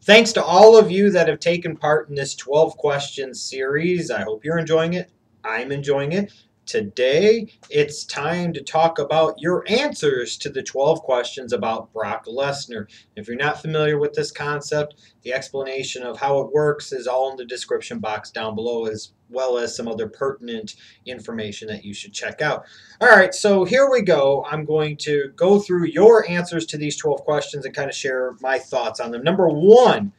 Thanks to all of you that have taken part in this 12 question series. I hope you're enjoying it. I'm enjoying it. Today, it's time to talk about your answers to the 12 questions about Brock Lesnar. If you're not familiar with this concept, the explanation of how it works is all in the description box down below, as well as some other pertinent information that you should check out. All right, so here we go. I'm going to go through your answers to these 12 questions and kind of share my thoughts on them. Number one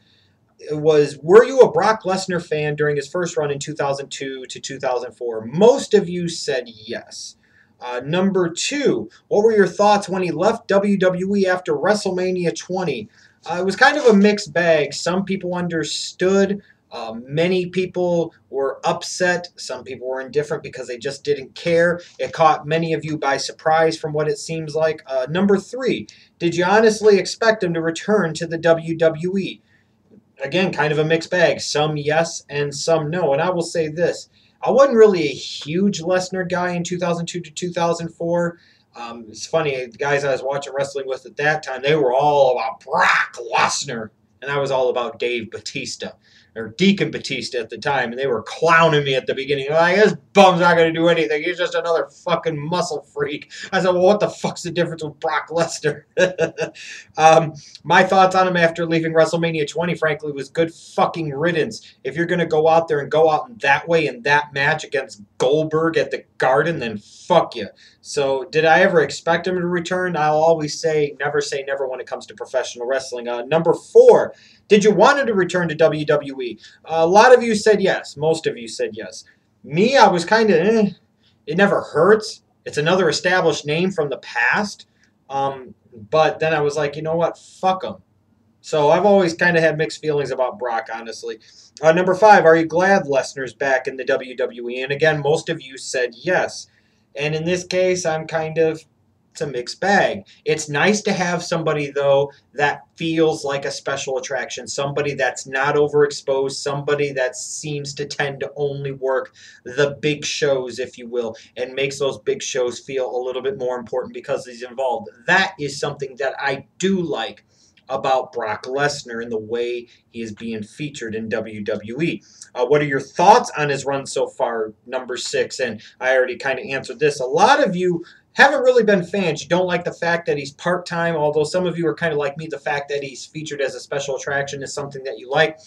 was, were you a Brock Lesnar fan during his first run in 2002 to 2004? Most of you said yes. Number two, what were your thoughts when he left WWE after WrestleMania 20? It was kind of a mixed bag. Some people understood. Many people were upset. Some people were indifferent because they just didn't care. It caught many of you by surprise from what it seems like. Number three, did you honestly expect him to return to the WWE? Again, kind of a mixed bag. Some yes and some no. And I will say this. I wasn't really a huge Lesnar guy in 2002 to 2004. It's funny, the guys I was watching wrestling with at that time, they were all about Brock Lesnar. And I was all about Dave Batista, or Deacon Batista at the time, and they were clowning me at the beginning. Like, this bum's not going to do anything. He's just another fucking muscle freak. I said, well, what the fuck's the difference with Brock Lesnar? My thoughts on him after leaving WrestleMania 20, frankly, was good fucking riddance. If you're going to go out there and go out in that way in that match against Goldberg at the Garden, then fuck you. So did I ever expect him to return? I'll always say never when it comes to professional wrestling. Number four, did you want him to return to WWE? A lot of you said yes. Most of you said yes. Me, I was kind of, it never hurts. It's another established name from the past. But then I was like, you know what? Fuck him. So I've always kind of had mixed feelings about Brock, honestly. Number five, are you glad Lesnar's back in the WWE? And again, most of you said yes. And in this case, I'm kind of, it's a mixed bag. It's nice to have somebody, though, that feels like a special attraction, somebody that's not overexposed, somebody that seems to tend to only work the big shows, if you will, and makes those big shows feel a little bit more important because he's involved. That is something that I do like about Brock Lesnar and the way he is being featured in WWE. What are your thoughts on his run so far? Number six, and I already kind of answered this. A lot of you haven't really been fans. You don't like the fact that he's part-time, although some of you are kind of like me. The fact that he's featured as a special attraction is something that you like.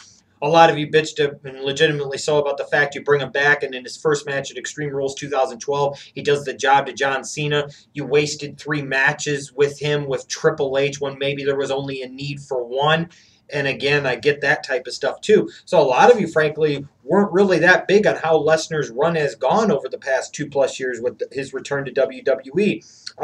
A lot of you bitched, and legitimately so, about the fact you bring him back, and in his first match at Extreme Rules 2012, he does the job to John Cena. You wasted 3 matches with him with Triple H when maybe there was only a need for 1. And again, I get that type of stuff too. So a lot of you, frankly, weren't really that big on how Lesnar's run has gone over the past 2+ years with his return to WWE.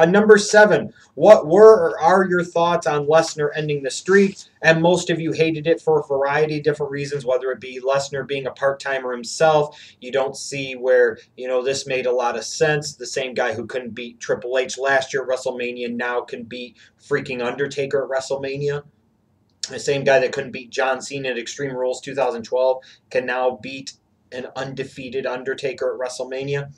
Number 7, what were or are your thoughts on Lesnar ending the streak? And most of you hated it for a variety of different reasons, whether it be Lesnar being a part-timer himself. You don't see where, this made a lot of sense. The same guy who couldn't beat Triple H last year at WrestleMania now can beat freaking Undertaker at WrestleMania. The same guy that couldn't beat John Cena at Extreme Rules 2012 can now beat an undefeated Undertaker at WrestleMania.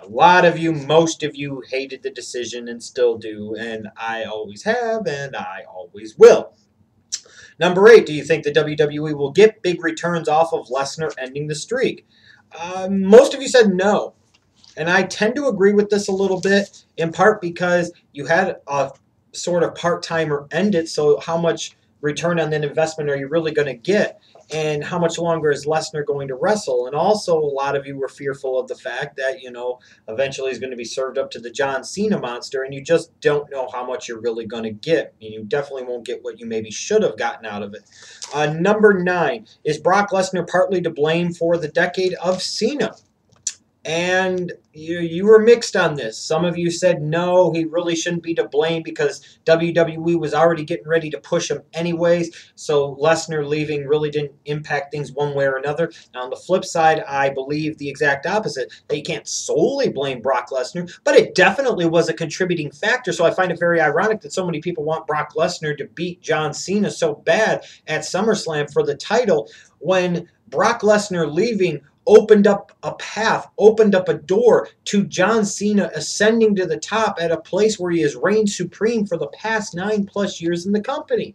A lot of you, most of you, hated the decision and still do, and I always have, and I always will. Number 8, do you think the WWE will get big returns off of Lesnar ending the streak? Most of you said no, and I tend to agree with this a little bit, in part because you had a sort of part-timer end it, so how much return on that investment are you really going to get? And how much longer is Lesnar going to wrestle? And also, a lot of you were fearful of the fact that, eventually he's going to be served up to the John Cena monster, and you just don't know how much you're really going to get. And you definitely won't get what you maybe should have gotten out of it. Number 9, is Brock Lesnar partly to blame for the decade of Cena? And you were mixed on this. Some of you said no, he really shouldn't be to blame because WWE was already getting ready to push him anyways, so Lesnar leaving really didn't impact things one way or another. Now, on the flip side, I believe the exact opposite, that you can't solely blame Brock Lesnar, but it definitely was a contributing factor, so I find it very ironic that so many people want Brock Lesnar to beat John Cena so bad at SummerSlam for the title when Brock Lesnar leaving opened up a path, opened up a door to John Cena ascending to the top at a place where he has reigned supreme for the past 9+ years in the company.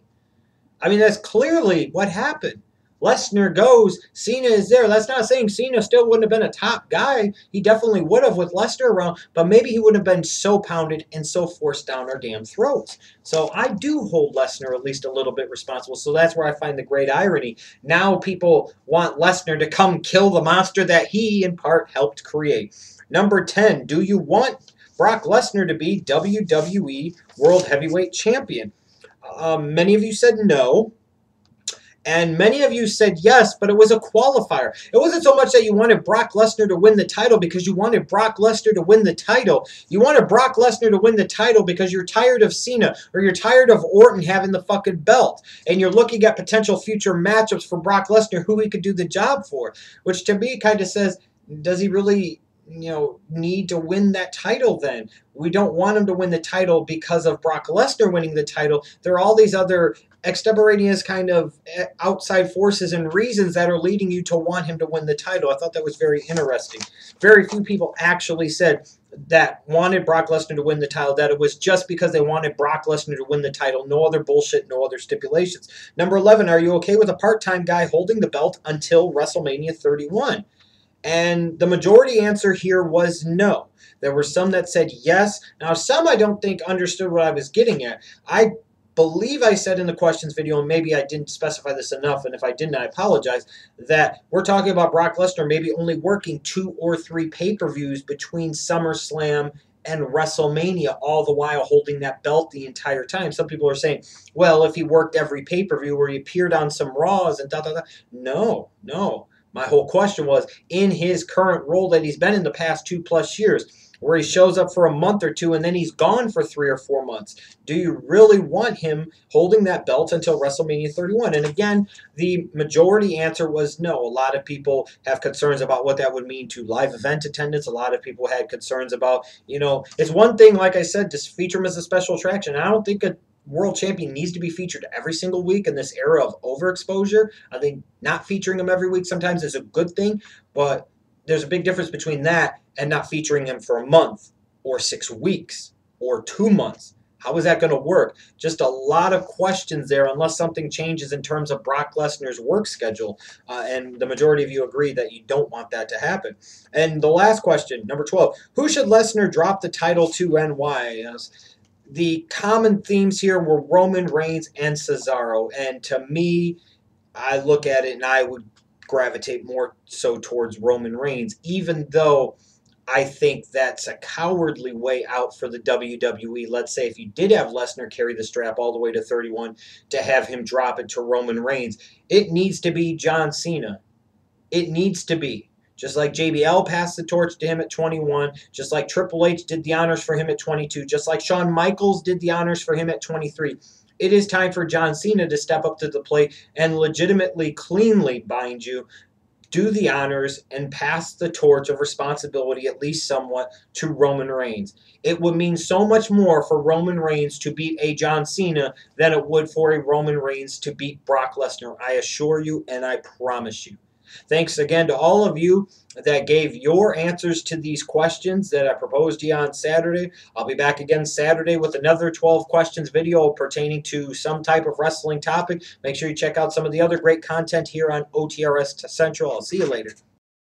I mean, that's clearly what happened. Lesnar goes, Cena is there. That's not saying Cena still wouldn't have been a top guy. He definitely would have with Lesnar around, but maybe he wouldn't have been so pounded and so forced down our damn throats. So I do hold Lesnar at least a little bit responsible. So that's where I find the great irony. Now people want Lesnar to come kill the monster that he, in part, helped create. Number 10, do you want Brock Lesnar to be WWE World Heavyweight Champion? Many of you said no. And many of you said yes, but it was a qualifier. It wasn't so much that you wanted Brock Lesnar to win the title because you wanted Brock Lesnar to win the title. You wanted Brock Lesnar to win the title because you're tired of Cena or you're tired of Orton having the fucking belt. And you're looking at potential future matchups for Brock Lesnar, who he could do the job for. Which to me kind of says, does he really need to win that title then? We don't want him to win the title because of Brock Lesnar winning the title. There are all these other extemporaneous kind of outside forces and reasons that are leading you to want him to win the title. I thought that was very interesting. Very few people actually said that wanted Brock Lesnar to win the title, that it was just because they wanted Brock Lesnar to win the title. No other bullshit, no other stipulations. Number 11, are you okay with a part-time guy holding the belt until WrestleMania 31? And the majority answer here was no. There were some that said yes. Now, some I don't think understood what I was getting at. I believe I said in the questions video, and maybe I didn't specify this enough, and if I didn't, I apologize, that we're talking about Brock Lesnar maybe only working 2 or 3 pay-per-views between SummerSlam and WrestleMania, all the while holding that belt the entire time. Some people are saying, well, if he worked every pay-per-view or he appeared on some Raws and da-da-da. No. My whole question was, in his current role that he's been in the past 2+ years, where he shows up for a month or two and then he's gone for 3 or 4 months, do you really want him holding that belt until WrestleMania 31? And again, the majority answer was no. A lot of people have concerns about what that would mean to live event attendance. A lot of people had concerns about, it's one thing, like I said, to feature him as a special attraction. I don't think a world champion needs to be featured every single week in this era of overexposure. I think not featuring him every week sometimes is a good thing, but there's a big difference between that and not featuring him for a month or 6 weeks or 2 months. How is that going to work? Just a lot of questions there unless something changes in terms of Brock Lesnar's work schedule. And the majority of you agree that you don't want that to happen. And the last question, number 12, who should Lesnar drop the title to and why? The common themes here were Roman Reigns and Cesaro. And to me, I look at it and I would gravitate more so towards Roman Reigns, even though I think that's a cowardly way out for the WWE. Let's say if you did have Lesnar carry the strap all the way to 31, to have him drop it to Roman Reigns. It needs to be John Cena. It needs to be. Just like JBL passed the torch to him at 21, just like Triple H did the honors for him at 22, just like Shawn Michaels did the honors for him at 23. It is time for John Cena to step up to the plate and legitimately, cleanly, mind you, do the honors and pass the torch of responsibility, at least somewhat, to Roman Reigns. It would mean so much more for Roman Reigns to beat a John Cena than it would for a Roman Reigns to beat Brock Lesnar. I assure you and I promise you. Thanks again to all of you that gave your answers to these questions that I proposed to you on Saturday. I'll be back again Saturday with another 12 questions video pertaining to some type of wrestling topic. Make sure you check out some of the other great content here on OTRS Central. I'll see you later.